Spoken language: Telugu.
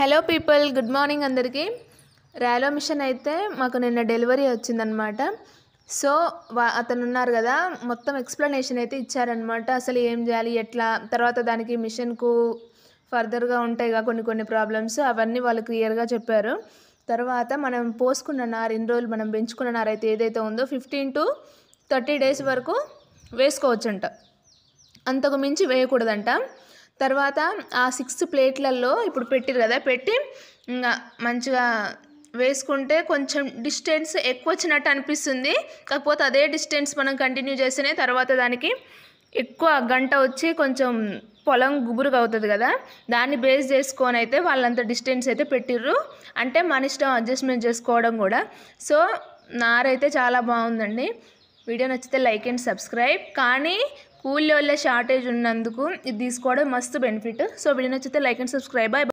హలో పీపుల్, గుడ్ మార్నింగ్ అందరికీ. ర్యాలో మిషన్ అయితే మాకు నిన్న డెలివరీ వచ్చిందనమాట. సో అతను ఉన్నారు కదా, మొత్తం ఎక్స్ప్లెనేషన్ అయితే ఇచ్చారనమాట. అసలు ఏం చేయాలి, ఎట్లా, తర్వాత దానికి మిషన్కు ఫర్దర్గా ఉంటాయి కొన్ని ప్రాబ్లమ్స్, అవన్నీ వాళ్ళు క్లియర్గా చెప్పారు. తర్వాత మనం పోసుకున్న నారు, ఇన్ని రోజులు మనం పెంచుకున్న నారు అయితే ఏదైతే ఉందో 15 to 30 days వరకు వేసుకోవచ్చంట, అంతకు మించి వేయకూడదంట. తర్వాత ఆ 6 ప్లేట్లలో ఇప్పుడు పెట్టిరు కదా, పెట్టి ఇంకా మంచిగా వేసుకుంటే కొంచెం డిస్టెన్స్ ఎక్కువ వచ్చినట్టు అనిపిస్తుంది. కాకపోతే అదే డిస్టెన్స్ మనం కంటిన్యూ చేస్తేనే తర్వాత దానికి ఎక్కువ గంట వచ్చి కొంచెం పొలం గుబురుగా అవుతుంది కదా, దాన్ని బేస్ చేసుకొని అయితే వాళ్ళంత డిస్టెన్స్ అయితే పెట్టిర్రు. అంటే మన ఇష్టం అడ్జస్ట్మెంట్ చేసుకోవడం కూడా. సో నారైతే చాలా బాగుందండి. వీడియో నచ్చితే లైక్ అండ్ సబ్స్క్రైబ్. కానీ కూలి వాళ్ళ షార్టేజ్ ఉన్నందుకు ఇది తీసుకోవడం మస్తు బెనిఫిట్. సో వీడియో నచ్చితే లైక్ అండ్ సబ్స్క్రైబ్. బాయ్.